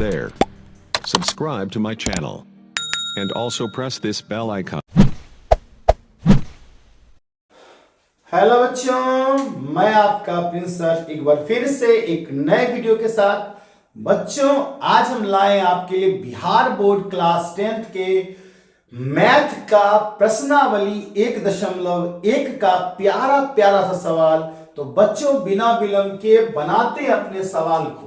there. Subscribe to my channel. And also press this bell icon. Hello बच्चों, मैं आपका Prince sir एक बार फिर से एक नए वीडियो के साथ। बच्चों, आज हम लाए आपके लिए बिहार बोर्ड क्लास 10th के मैथ का प्रश्नावली 1.1 का प्यारा प्यारा सा सवाल। तो बच्चों, बिना विलंब के बनाते हैं अपने सवाल को।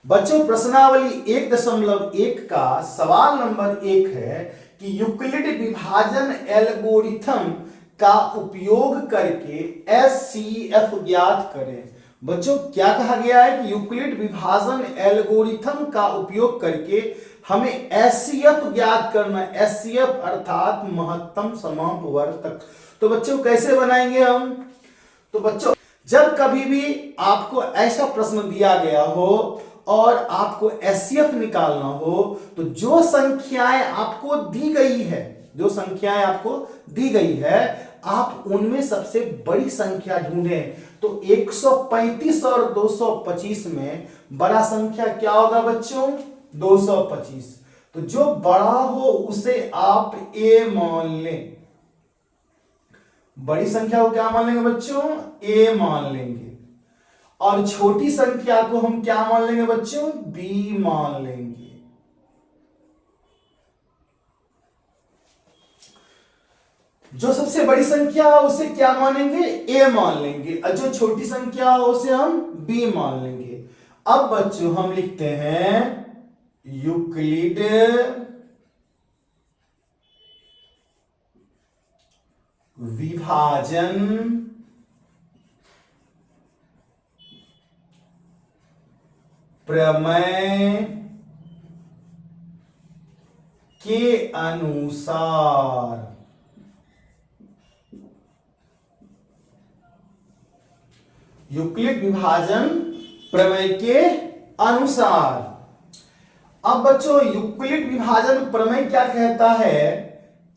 बच्चों, प्रश्नावली 1.1 का सवाल नंबर 1 है कि यूक्लिड विभाजन एल्गोरिथम का उपयोग करके एचसीएफ ज्ञात करें। बच्चों, क्या कहा गया है कि यूक्लिड विभाजन एल्गोरिथम का उपयोग करके हमें एचसीएफ ज्ञात करना है। एचसीएफ अर्थात महत्तम समापवर्तक। तो बच्चों, कैसे बनाएंगे हम? तो बच्चों, जब कभी भी आपको ऐसा प्रश्न दिया गया हो और आपको एचसीएफ निकालना हो, तो जो संख्याएं आपको दी गई है आप उनमें सबसे बड़ी संख्या ढूंढें। तो 135 और 225 में बड़ा संख्या क्या होगा बच्चों? 225। तो जो बड़ा हो उसे आप ए मान लें। बड़ी संख्या को क्या मान लेंगे बच्चों? ए मान लेंगे। और छोटी संख्या को हम क्या मान लेंगे बच्चों? बी मान लेंगे। जो सबसे बड़ी संख्या हो उसे क्या मानेंगे? ए मान लेंगे। और जो छोटी संख्या हो उसे हम बी मान लेंगे। अब बच्चों, हम लिखते हैं यूक्लिड विभाजन प्रमेय के अनुसार यूक्लिड विभाजन प्रमेय के अनुसार। अब बच्चों, यूक्लिड विभाजन प्रमेय क्या कहता है?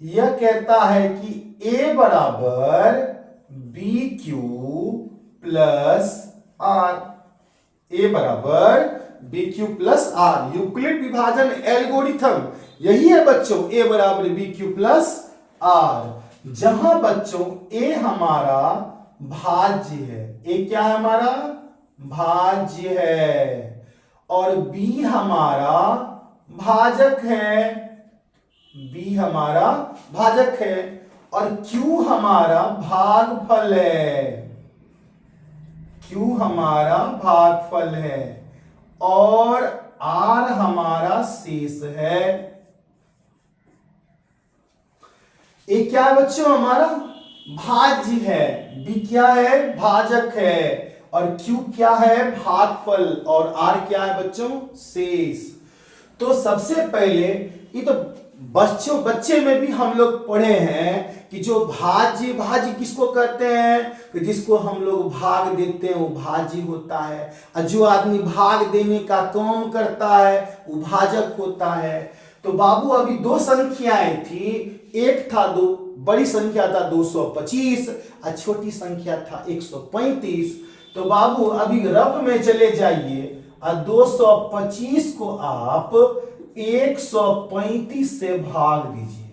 यह कहता है कि a बराबर B Q plus R. A बराबर B Q plus R Euclid विभाजन एल्गोरिथम यही है बच्चों, ए बराबर बी क्यू प्लस आर। जहां बच्चों ए हमारा भाज्य है, ए क्या है हमारा? भाज्य है। और बी हमारा भाजक है, बी हमारा भाजक है। और क्यू हमारा भागफल है, क्यू हमारा भागफल है। और आर हमारा शेष है। ए क्या है बच्चों? हमारा भाज्य है। बी क्या है? भाजक है। और क्यू क्या है? भागफल। और आर क्या है बच्चों? शेष। तो सबसे पहले ये तो बच्चे में भी हम लोग पढ़े हैं कि जो भाज्य किसको कहते हैं? कि जिसको हम लोग भाग देते हैं वो भाज्य होता है। और जो आदमी भाग देने का काम करता है वो भाजक होता है। तो बाबू, अभी दो संख्याएं थी। एक था बड़ी संख्या था 225 और छोटी संख्या था 135। तो बाबू, अभी रफ में चले जाइए और 225 को आप 135 से भाग दीजिए।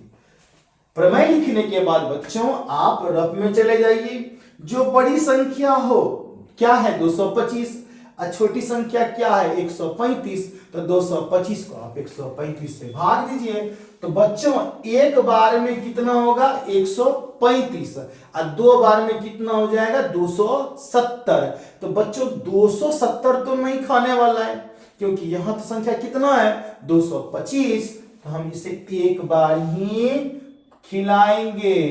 प्रमेय लिखने के बाद बच्चों आप रफ में चले जाइए। जो बड़ी संख्या हो क्या है? 225। और छोटी संख्या क्या है? 135। तो 225 को आप 135 से भाग दीजिए। तो बच्चों, एक बार में कितना होगा? 135। और दो बार में कितना हो जाएगा? 270। तो बच्चों, 270 तो नहीं खाने वाला है, क्योंकि यहां तो संख्या कितना है? 225। तो हम इसे एक बार ही खिलाएंगे।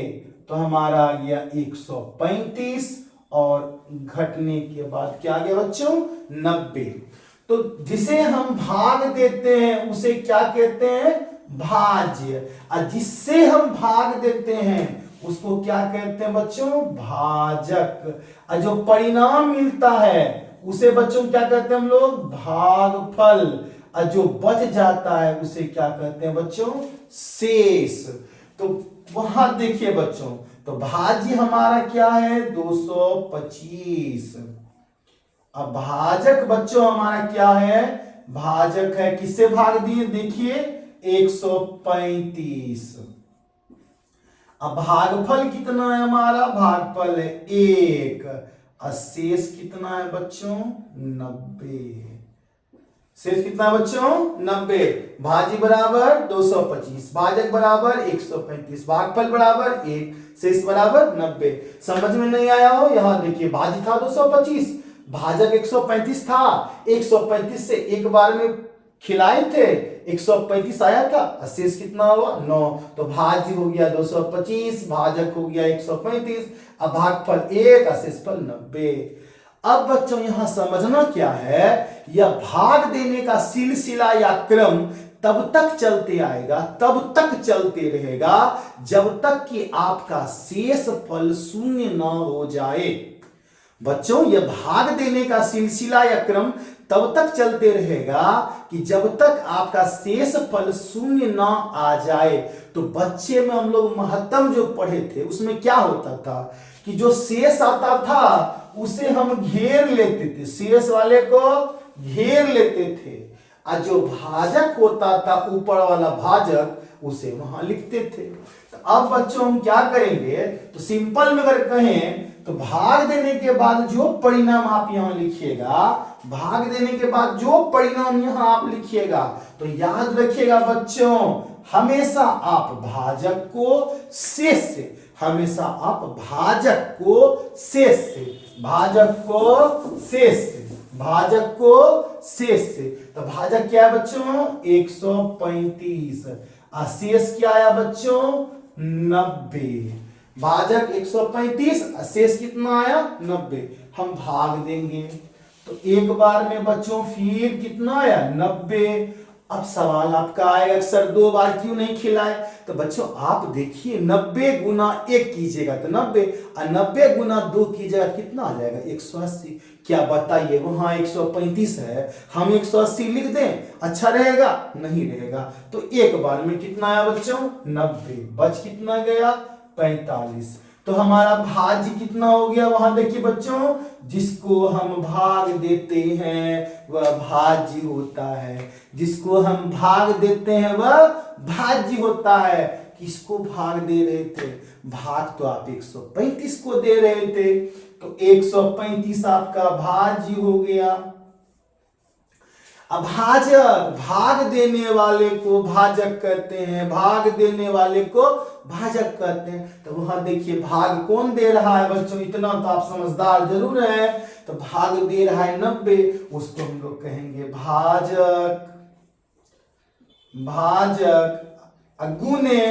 तो हमारा आ गया 135 और घटने के बाद क्या आ गया बच्चों? 90। तो जिसे हम भाग देते हैं उसे क्या कहते हैं? भाज्य। और जिससे हम भाग देते हैं उसको क्या कहते हैं बच्चों? भाजक। और जो परिणाम मिलता है उसे बच्चों क्या कहते हैं हम लोग? भागफल। और जो बच जाता है उसे क्या कहते हैं बच्चों? शेष। तो वहां देखिए बच्चों, तो भाज्य हमारा क्या है? 225। अब भाजक बच्चों हमारा क्या है? भाजक है, किससे भाग दिए देखिए 135। अब भागफल कितना है हमारा, भागफल है 1, और शेष कितना है बच्चों 90। शेष कितना है बच्चों 90। भाजी बराबर 225, भाजक बराबर 135, भागफल बराबर 1, शेष बराबर 90। समझ में नहीं आया हो, यहां देखिए भाजी था 225, भाजक 135 था, 135 से एक बार में खिलाए थे, 135 आया था, शेष कितना हुआ 9। तो भाज्य हो गया 225, भाजक हो गया 135, अब भागफल 1, शेषफल 90। अब बच्चों यहां समझना क्या है, यह भाग देने का सिलसिला या क्रम तब तक चलते आएगा, तब तक चलते रहेगा जब तक कि आपका शेष फल शून्य ना हो जाए। बच्चों यह भाग देने का सिलसिला या क्रम तब तक चलते रहेगा कि जब तक आपका शेष फल शून्य ना आ जाए। तो बच्चे में हम लोग महत्तम जो पढ़े थे उसमें क्या होता था कि जो शेष आता था उसे हम घेर लेते थे, शेष वाले को घेर लेते थे, और जो भाजक होता था ऊपर वाला भाजक उसे वहां लिखते थे। तो अब बच्चों हम क्या करेंगे, तो सिंपल में अगर कहें तो भाग देने के बाद जो परिणाम आप यहां लिखिएगा, भाग देने के बाद जो परिणाम यहां आप लिखिएगा, तो याद रखिएगा बच्चों हमेशा आप भाजक को शेष से, हमेशा आप भाजक को शेष से, भाजक को शेष से, भाजक को शेष से। तो भाजक क्या है बच्चों 135, और शेष क्या आया बच्चों 90। भाजक 135, शेष कितना आया 90। हम भाग देंगे तो एक बार में बच्चों फिर कितना आया 90। अब सवाल आपका आएगा सर 2 बार क्यों नहीं खिलाए, तो बच्चों आप देखिए 90 गुना 1 कीजिएगा तो 90, और 90 गुना 2 कीजिएगा कितना आ जाएगा 180। क्या बताइए वहां 135 है, हम 180 लिख दें, अच्छा रहेगा नहीं रहेगा। तो एक बार में कितना आया बच्चों 90, बच कितना गया 45। तो हमारा भाज्य कितना हो गया, वहां देखिए बच्चों जिसको हम भाग देते हैं वह भाज्य होता है, जिसको हम भाग देते हैं वह भाज्य होता है। किसको भाग दे रहे थे, भाग तो आप 135 को दे रहे थे, तो 135 आपका भाज्य हो गया। अब भाजक, भाग देने वाले को भाजक कहते हैं, भाग देने वाले को भाजक कहते हैं। तो वहां देखिए भाग कौन दे रहा है बच्चों, इतना तो आप समझदार जरूर है। तो भाग दे रहा है 90, उसको हम लोग कहेंगे भाजक, भाजक गुने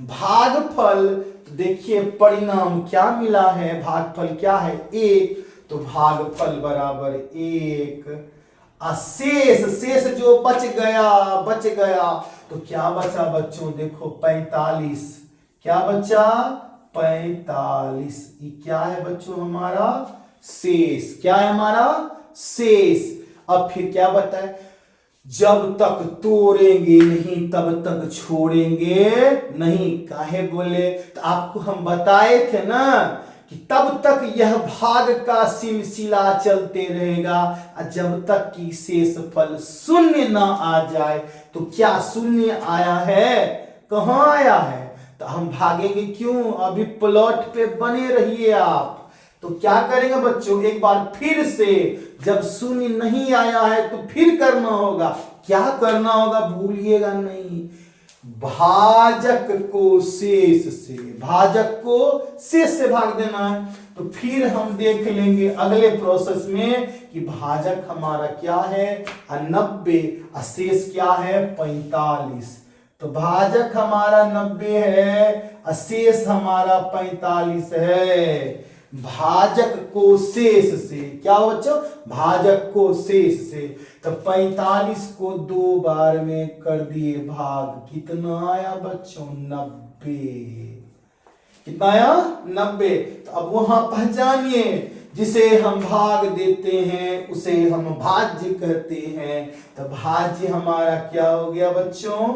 भागफल। तो देखिए परिणाम क्या मिला है, भागफल क्या है 1, तो भागफल बराबर 1। शेष, शेष जो बच गया तो क्या बचा बच्चों देखो 45, क्या बचा 45। ये क्या है बच्चों हमारा शेष, क्या है हमारा शेष। अब फिर क्या बताए, जब तक तोड़ेंगे नहीं तब तक छोड़ेंगे नहीं, काहे बोले, तो आपको हम बताए थे ना कि तब तक यह भाग का सिलसिला चलते रहेगा जब तक कि शेष फल शून्य ना आ जाए। तो क्या शून्य आया है, कहां आया है, तो हम भागेंगे क्यों, अभी प्लॉट पे बने रहिए आप। तो क्या करेंगे बच्चों, एक बार फिर से जब शून्य नहीं आया है तो फिर करना होगा, क्या करना होगा भूलिएगा नहीं, भाजक को शेष से, भाजक को शेष से भाग देना है। तो फिर हम देख लेंगे अगले प्रोसेस में कि भाजक हमारा क्या है 90, शेष क्या है 45। तो भाजक हमारा 90 है, शेष हमारा 45 है। भाजक को शेष से, क्या बच्चों भाजक को शेष से, तो 45 को 2 बार में कर दिए भाग, कितना आया बच्चों 90, कितना आया 90। तो अब वहां पहचानिए जिसे हम भाग देते हैं उसे हम भाज्य कहते हैं। तो भाज्य हमारा क्या हो गया बच्चों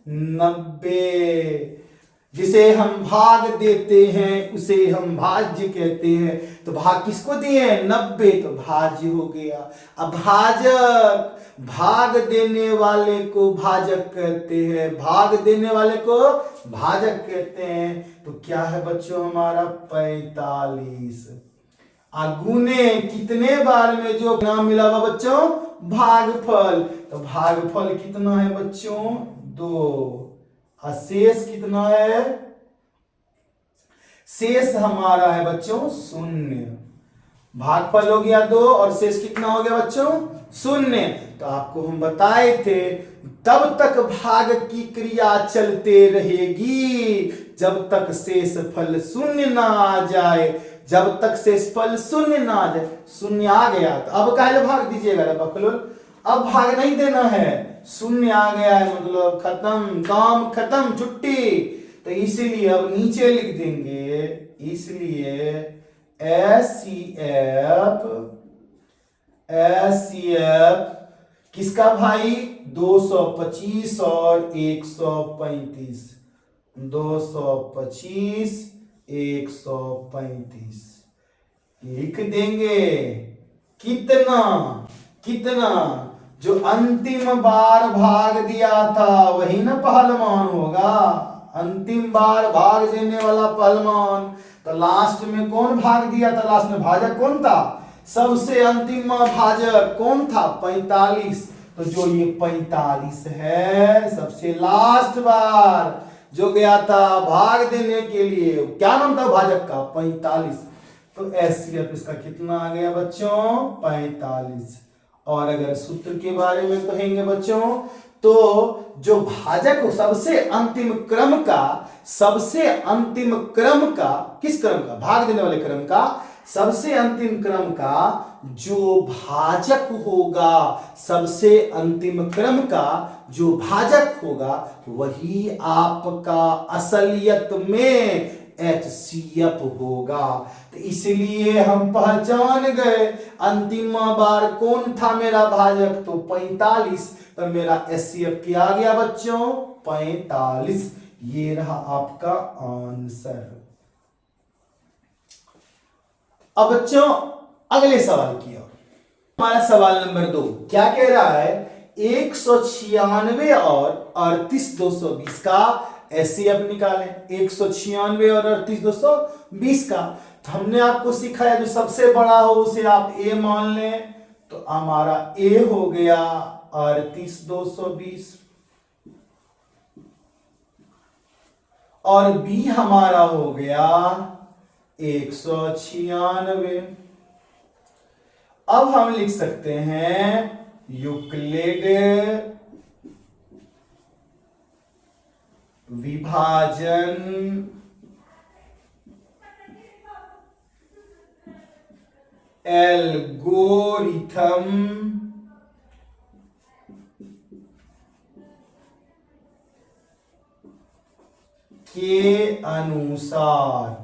90। जिसे हम भाग देते हैं उसे हम भाज्य कहते हैं। तो भाग किसको दिए हैं? 90, तो भाज्य हो गया। अब भाजक, भाग देने वाले को भाजक कहते हैं, भाग देने वाले को भाजक कहते हैं। तो क्या है बच्चों हमारा 45। गुने कितने बार में जो नाम मिला हुआ बच्चों? भागफल। तो भागफल कितना है बच्चों? 2। शेष कितना है? शेष हमारा है बच्चों 0। भागफल हो गया 2 और शेष कितना हो गया बच्चों? 0। तो आपको हम बताए थे तब तक भाग की क्रिया चलते रहेगी जब तक शेष फल 0 ना आ जाए। जब तक शेष फल 0 ना आ जाए। 0 आ गया तो अब काहे भाग दीजिएगा बकलोल, अब भाग नहीं देना है। 0 आ गया है मतलब खत्म, काम खत्म, छुट्टी। तो इसीलिए अब नीचे लिख देंगे, इसलिए एससीएफ किसका भाई? 225 और 135। 225 135 लिख देंगे। कितना कितना? जो अंतिम बार भाग दिया था वही ना पहलवान होगा। अंतिम बार भाग देने वाला पहलवान। तो लास्ट में कौन भाग दिया था? लास्ट में भाजक कौन था? सबसे अंतिम भाजक कौन था? 45। तो जो ये 45 है सबसे लास्ट बार जो गया था भाग देने के लिए, क्या नाम था भाजक का? 45। तो एससीएफ इसका कितना आ गया बच्चों? 45। और अगर सूत्र के बारे में कहेंगे बच्चों तो जो भाजक हो सबसे अंतिम क्रम का, सबसे अंतिम क्रम का, किस क्रम का? भाग देने वाले क्रम का सबसे अंतिम क्रम का जो भाजक होगा, सबसे अंतिम क्रम का जो भाजक होगा वही आपका असलियत में एचसीएफ होगा। तो इसलिए हम पहचान गए अंतिम बार कौन था मेरा भाजक? तो 45। तो मेरा एचसीएफ क्या आ गया बच्चों? 45। ये रहा आपका आंसर। अब बच्चों अगले सवाल की ओर, हमारा सवाल नंबर 2 क्या कह रहा है? 196 और 38220 का एचसीएफ निकालें। 196 और 38220 का। तो हमने आपको सिखाया जो सबसे बड़ा हो उसे आप ए मान लें। तो हमारा ए हो गया 38220 और बी हमारा हो गया 196। अब हम लिख सकते हैं यूक्लिड विभाजन एल्गोरिथम के अनुसार।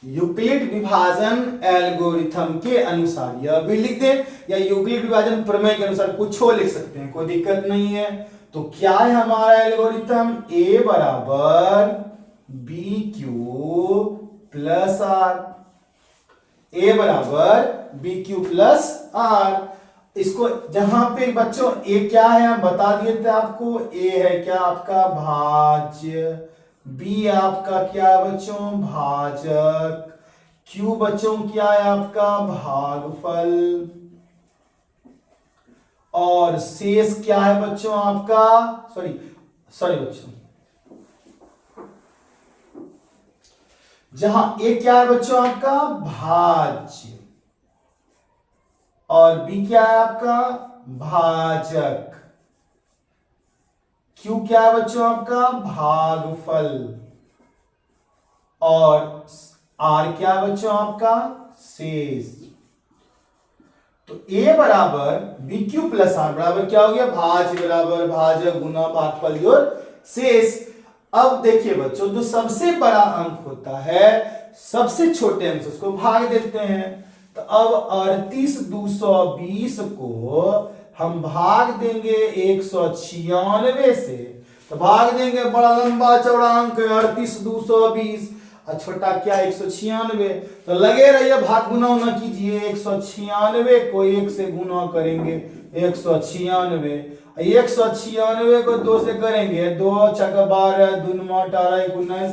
यूक्लिड विभाजन एल्गोरिथम के अनुसार यह भी लिख दें या यूक्लिड विभाजन प्रमेय के अनुसार कुछ हो लिख सकते हैं, कोई दिक्कत नहीं है। तो क्या है हमारा एल्गोरिथम? ए बराबर B Q plus R. A बराबर बी क्यू प्लस आर। इसको जहां पे बच्चों ए क्या है हम बता दिए थे आपको। ए है क्या आपका? भाज्य। बी आपका क्या है बच्चों? भाजक। क्यू बच्चों क्या है आपका? भागफल। और शेष क्या है बच्चों आपका? सॉरी बच्चों, जहां ए क्या है बच्चों आपका? भाज्य। और बी क्या है आपका? भाजक। क्यू क्या है बच्चों आपका? भागफल। और आर क्या है बच्चों आपका? शेष। तो ए बराबर बी क्यू प्लस आर बराबर क्या हो गया? भाज्य बराबर भाजक गुना भागफल जोड़ शेष। अब देखिए बच्चों जो सबसे बड़ा अंक होता है सबसे छोटे अंक से उसको भाग देते हैं। तो अब 38220 को हम भाग देंगे 196 से, तो भाग देंगे बड़ा लंबा चौड़ा अंक 38,220 और छोटा क्या 196, तो लगे रहिए भाग गुना ना कीजिए। 196 को 1 से गुना करेंगे 196, 196 को 2 से करेंगे 2 छक 12 दून 18 19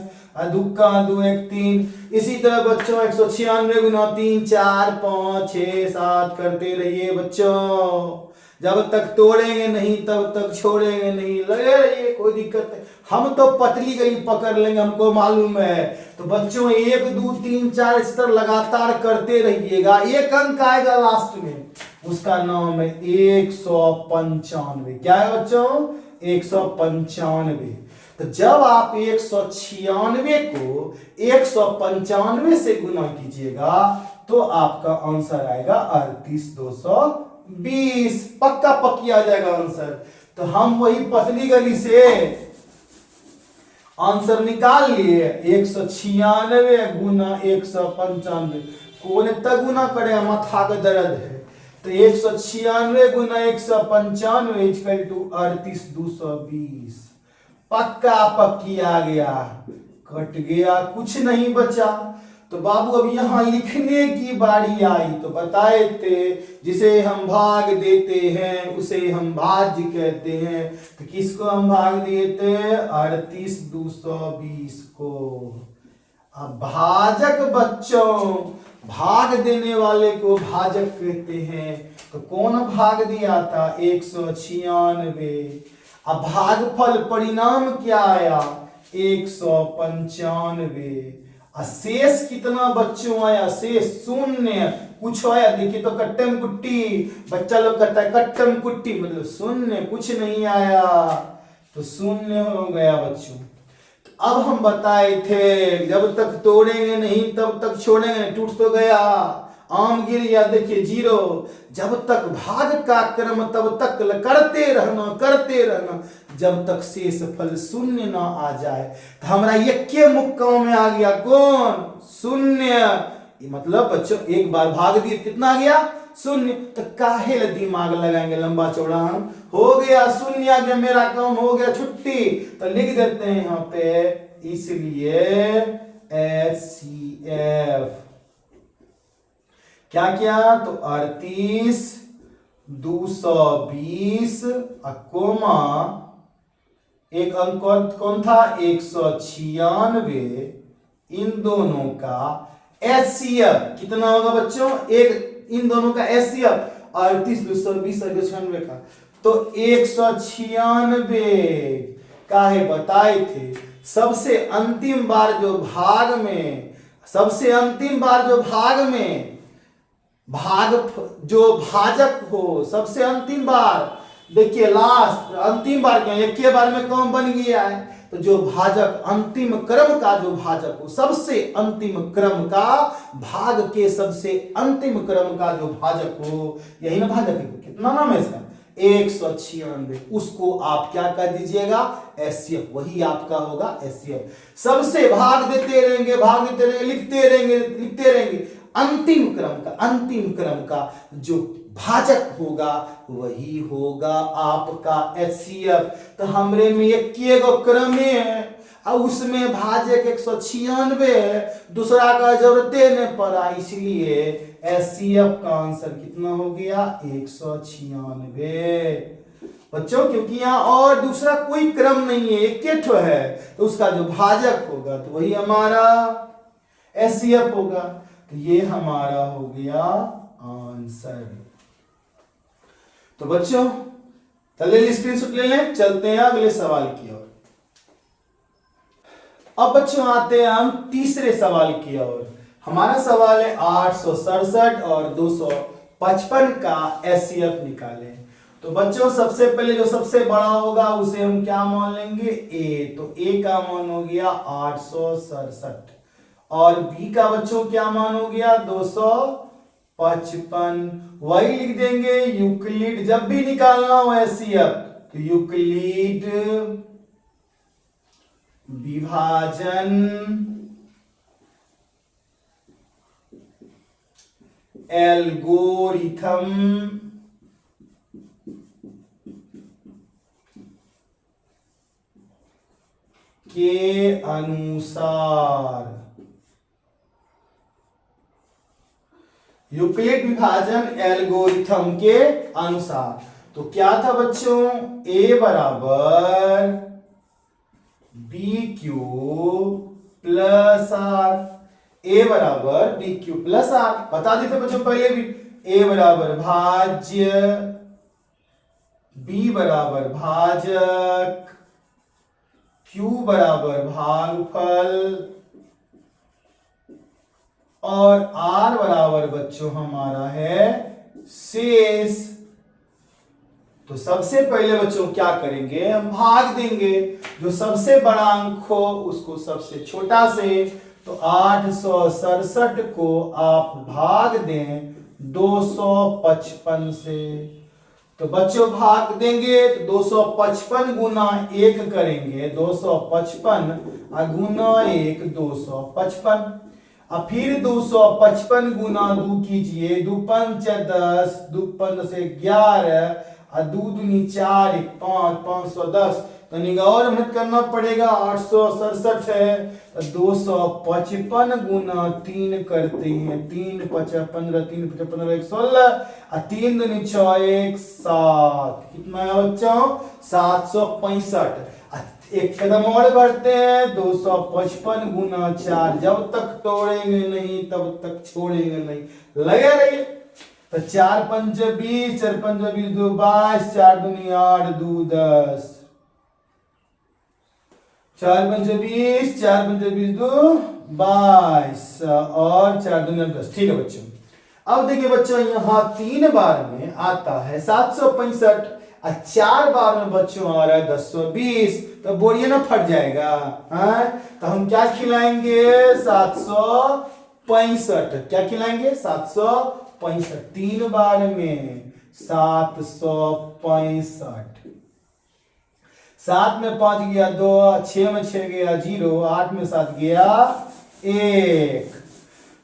दुक्का 2 1 3। इसी तरह बच्चों 196 गुना 3 4 5 6 7 करते रहिए बच्चों, जब तक तोड़ेंगे नहीं तब तक छोड़ेंगे नहीं, लगे रहिए कोई दिक्कत नहीं, हम तो पतली गई पकड़ लेंगे हमको मालूम है। तो बच्चों 1 2 3 4 इस तरह लगातार करते रहिएगा, एक अंक आएगा लास्ट में, उसका नाम है 195। क्या है बच्चों 195। तो जब आप 196 को 195 से गुना कीजिएगा तो आपका आंसर आएगा 38,220, पक्का पक्की आ जाएगा आंसर। तो हम वही पतली गली से आंसर निकाल लिए 196 गुना 195, कौन इतना गुना करे माथा का दर्द है। तो 196 गुना 195 इक्वल टू 38,220, पक्का पक्की आ गया, कट गया कुछ नहीं बचा। तो बाबू अब यहां लिखने की बारी आई, तो बताए थे जिसे हम भाग देते हैं उसे हम भाज्य कहते हैं, तो किसको हम भाग दिए थे 38,220 को। अब भाजक बच्चों, भाग देने वाले को भाजक कहते हैं, तो कौन भाग दिया था 196। अब भागफल परिणाम क्या आया 195, शेष कितना बच्चों आया, शेष शून्य, कुछ आया देखिए तो कट्टम कुट्टी, बच्चा लोग कहता है कट्टम कुट्टी मतलब शून्य, कुछ नहीं आया तो शून्य हो गया बच्चों। तो अब हम बताए थे जब तक तोड़ेंगे नहीं तब तक छोड़ेंगे नहीं, टूट तो गया आम गिर गया देखिए 0, जब तक भाग का क्रम तब तक करते रहना जब तक शेष फल शून्य ना आ जाए। तो हमारा यक्के मुक्का में आ गया कौन शून्य, मतलब बच्चों एक बार भाग दिए कितना आ गया शून्य, तो काहे दिमाग लगाएंगे लंबा चौड़ा, हम हो गया शून्य आ गया, मेरा काम हो गया छुट्टी, तो लिख देते हैं यहाँ पे इसलिए HCF क्या क्या, तो 38,220 कोमा एक अंक कौन था 196, इन दोनों का HCF कितना होगा बच्चों, एक इन दोनों का HCF 38,220 का, तो 196 का है बताए थे। सबसे अंतिम बार जो भाग में भाग जो भाजक हो, सबसे अंतिम बार देखिए लास्ट अंतिम बार क्या एक के बार में कौन बन गया है, तो जो भाजक अंतिम क्रम का जो भाजक हो, सबसे अंतिम क्रम का भाग के सबसे अंतिम क्रम का जो भाजक हो, यही ना भाजक है, कितना नाम है इसका 196, उसको आप क्या कर दीजिएगा HCF, वही आपका होगा HCF। सबसे भाग देते रहेंगे लिखते रहेंगे अंतिम क्रम का जो भाजक होगा वही होगा आपका HCF। तो हमरे में एक गो क्रम है और उसमें भाजक 196 है, दूसरा का जरूरत नहीं पड़ा, इसलिए HCF का आंसर कितना हो गया 196 बच्चों, क्योंकि यहाँ और दूसरा कोई क्रम नहीं है, एक ठो है, तो उसका जो भाजक होगा तो वही हमारा HCF होगा। तो ये हमारा हो गया आंसर। तो बच्चों चलिए स्क्रीनशॉट ले लें, चलते हैं अगले सवाल की ओर। अब बच्चों आते हैं हम तीसरे सवाल की ओर। हमारा सवाल है 867 और 255 का HCF निकालें। तो बच्चों सबसे पहले जो सबसे बड़ा होगा उसे हम क्या मान लेंगे A, तो A का मान हो गया 867 और B का बच्चों क्या मान हो गया 255, वही लिख देंगे यूक्लिड, जब भी निकालना हो HCF तो यूक्लिड विभाजन एल्गोरिथम के अनुसार, यूक्लिड विभाजन एल्गोरिथम के अनुसार। तो क्या था बच्चों, a बराबर B Q plus R, a बराबर बी क्यू प्लस आर बता देते बच्चों पहले भी। a बराबर भाज्य, b बराबर भाजक, q बराबर भागफल और r बराबर बच्चों हमारा है शेष। तो सबसे पहले बच्चों क्या करेंगे, हम भाग देंगे। जो सबसे बड़ा अंक हो उसको सबसे छोटा से, तो 867 को आप भाग दें 255 से। तो बच्चों भाग देंगे तो 255 गुना 1 करेंगे 255 गुना 1 255। अब फिर 255 गुना 2 कीजिए, 2 पंच 10, 2 पंच से 11 और 2 दूनी 4 1 5 510। तो निगाह और मेहनत करना पड़ेगा, 867 है तो 255 गुना 3 करते हैं, 3 5 15 3 5 15 1 16 और 3 दूनी 6 1 7। कितना है बच्चों, 765। एक कदम और बढ़ते हैं, 255 गुना 4, जब तक तोड़ेंगे नहीं तब तक छोड़ेंगे नहीं, लगे रहिए। तो 4 पंच 20, 4 पंच 20 2 22, 4 दूनी 8 2 10, 4 पंच 20, 4 पंच 20 2 22 और 4 दूनी 10। ठीक है बच्चों, अब देखिए बच्चों यहाँ 3 बार में आता है 765 और 4 बार में बच्चों आ रहा है 1020, तो बोरिए ना फट जाएगा। हाँ तो हम क्या खिलाएंगे, 765। क्या खिलाएंगे, 765। 3 बार में 765। 7 में 5 गया 2, 6 में 6 गया 0, 8 में 7 गया 1।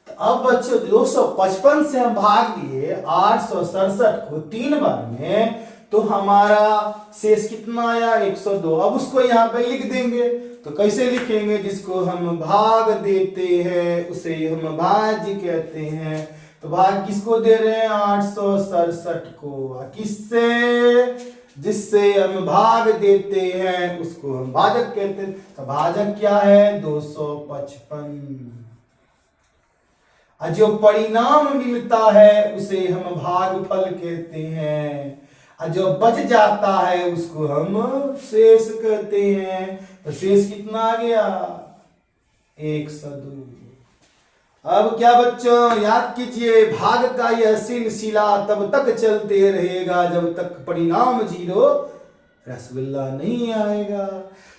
तो अब बच्चों 255 से हम भाग दिए 867 को 3 बार में, तो हमारा शेष कितना आया 102। अब उसको यहाँ पे लिख देंगे। तो कैसे लिखेंगे, जिसको हम भाग देते हैं उसे हम भाज्य कहते हैं। तो भाग किसको दे रहे हैं, 867 को, किससे, जिससे हम भाग देते हैं उसको हम भाजक कहते हैं। तो भाजक क्या है, 255। जो परिणाम मिलता है उसे हम भागफल कहते हैं, और जो बच जाता है उसको हम शेष कहते हैं। तो शेष कितना आ गया, 102। अब क्या बच्चों याद कीजिए, भाग का यह सिलसिला तब तक चलते रहेगा जब तक परिणाम 0 रसगुल्ला नहीं आएगा।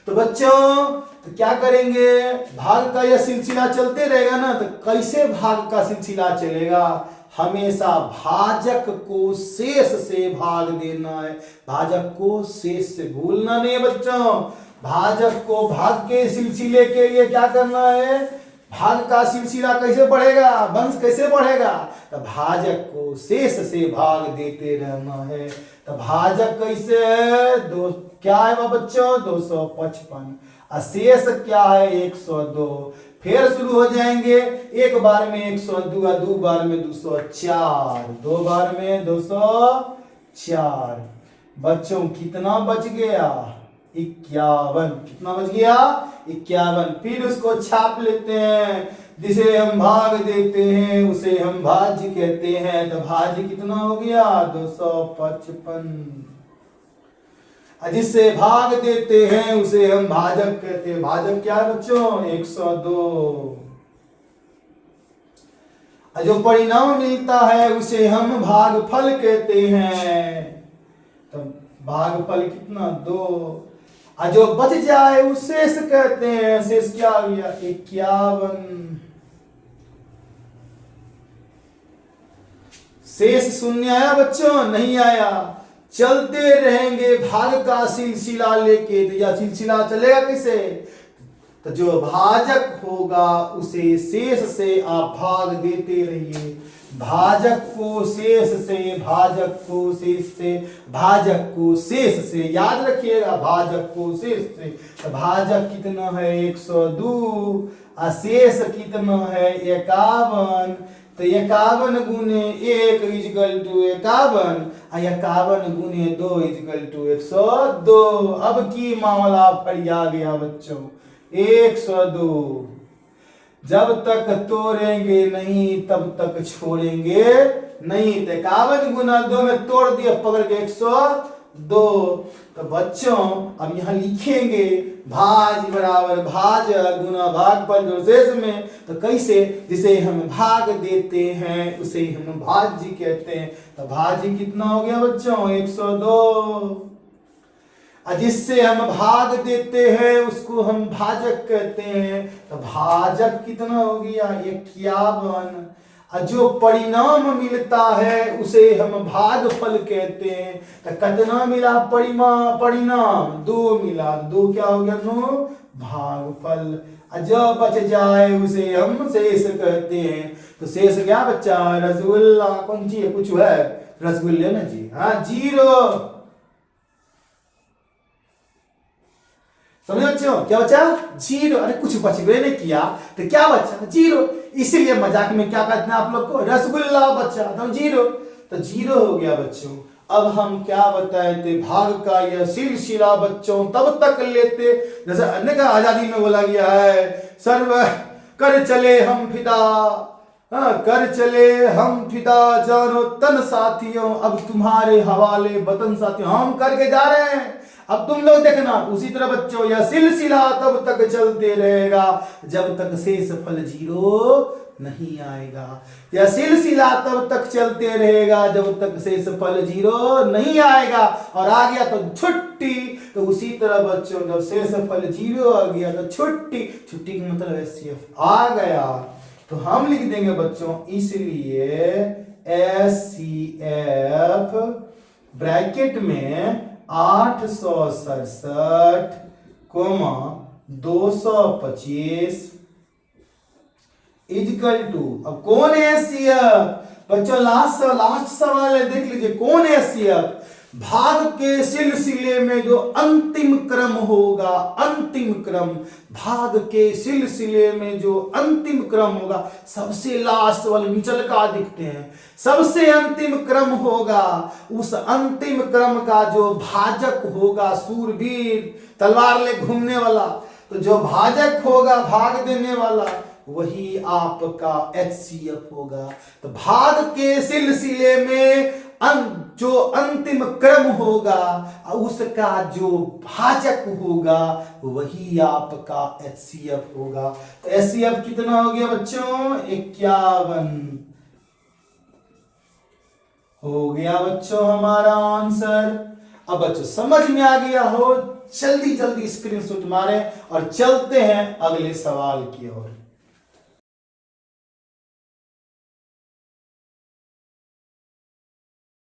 तो बच्चों तो क्या करेंगे, भाग का यह सिलसिला चलते रहेगा ना, तो कैसे भाग का सिलसिला चलेगा, हमेशा भाजक को शेष से भाग देना है। भाजक को शेष से भूलना नहीं है बच्चों। भाजक को भाग के सिलसिले के लिए क्या करना है, भाग का सिलसिला कैसे बढ़ेगा, वंश कैसे बढ़ेगा, तो भाजक को शेष से भाग देते रहना है। तो भाजक कैसे है, क्या है वह बच्चों, 255, और शेष क्या है 102। फिर शुरू हो जाएंगे, एक बार में 102, 2 बार में 204, 2 बार में 204। बच्चों कितना बच गया, 51। कितना बच गया, 51। फिर उसको छाप लेते हैं, जिसे हम भाग देते हैं उसे हम भाज्य कहते हैं। तो भाज्य कितना हो गया, 255। जिससे भाग देते हैं उसे हम भाजक कहते हैं। भाजक क्या है बच्चों, 102। जो परिणाम मिलता है उसे हम भागफल कहते हैं। तो भागफल कितना, 2। जो बच जाए उसे शेष कहते हैं। शेष क्या आ गया, 51। शेष शून्य आया बच्चों, नहीं आया। चलते रहेंगे भाग का सिलसिला लेके। तो यह सिलसिला चलेगा कैसे, तो जो भाजक होगा उसे शेष से आप भाग देते रहिए। भाजक को शेष से, भाजक को शेष से, भाजक को शेष से, याद रखिएगा भाजक को शेष से। तो भाजक कितना है 102, शेष कितना है 51। तो 51 गुने 1 इजकल टू 51, 51 गुने 2 इजकल टू 102। अब की मामला फरिया गया बच्चों 102। जब तक तोड़ेंगे नहीं तब तक छोड़ेंगे नहीं। तो 51 गुना 2 में तोड़ दिया पकड़ के 102। तो बच्चों अब यहाँ लिखेंगे भाज बराबर भाज गुना भागफल जो शेष में। तो कैसे, जिसे हम भाग देते हैं उसे हम भाज्य कहते हैं। तो भाज्य कितना हो गया बच्चों 102। जिससे हम भाग देते हैं उसको हम भाजक कहते हैं। तो भाजक कितना हो गया 51। जो परिणाम मिलता है उसे हम भागफल कहते हैं। तो कितना मिला परिणाम 2 मिला, 2 क्या हो गया 2 भागफल। जो बच जाए उसे हम शेष कहते हैं। तो शेष क्या बच्चा रसगुल्ला, कौन चीज कुछ है रसगुल्ले ना जी, हाँ 0। समझे बच्चों क्या बचा 0। अरे कुछ बच गए नहीं किया तो क्या बचा 0। इसलिए मजाक में क्या कहते हैं आप लोग को रसगुल्ला बच्चा, तो 0। तो 0 हो गया बच्चों। अब हम क्या बताए थे, भाग का यह सिलसिला बच्चों तब तक लेते जैसे अन्य का आजादी में बोला गया है, सर्व कर चले हम फिदा, कर चले हम फिदा जानो तन साथियों। अब तुम्हारे हवाले वतन साथियों, हम करके जा रहे हैं। अब तुम लोग देखना उसी तरह बच्चों यह सिलसिला तब तक चलते रहेगा जब तक शेष फल 0 नहीं आएगा। यह सिलसिला तब तक चलते रहेगा जब तक शेष फल 0 नहीं आएगा। और आ गया तो छुट्टी। तो उसी तरह बच्चों जब शेष फल 0 आ गया तो छुट्टी, छुट्टी का मतलब SCF आ गया। तो हम लिख देंगे बच्चों इसलिए SCF ब्रैकेट में 867, 225 इजकल टू। अब कौन है SCF बच्चों, लास्ट सवाल है देख लीजिए, कौन है SCF। भाग के सिलसिले में जो अंतिम क्रम होगा, अंतिम क्रम, भाग के सिलसिले में जो अंतिम क्रम होगा, सबसे लास्ट वाले निचल का दिखते हैं, सबसे अंतिम क्रम होगा, उस अंतिम क्रम का जो भाजक होगा, सूरवीर तलवार ले घूमने वाला, तो जो भाजक होगा भाग देने वाला वही आपका HCF होगा। तो भाग के सिलसिले में जो अंतिम क्रम होगा उसका जो भाजक होगा वही आपका HCF होगा। तो HCF कितना हो गया बच्चों 51 हो गया बच्चों हमारा आंसर। अब बच्चों समझ में आ गया हो, जल्दी जल्दी स्क्रीनशॉट मारें और चलते हैं अगले सवाल की ओर।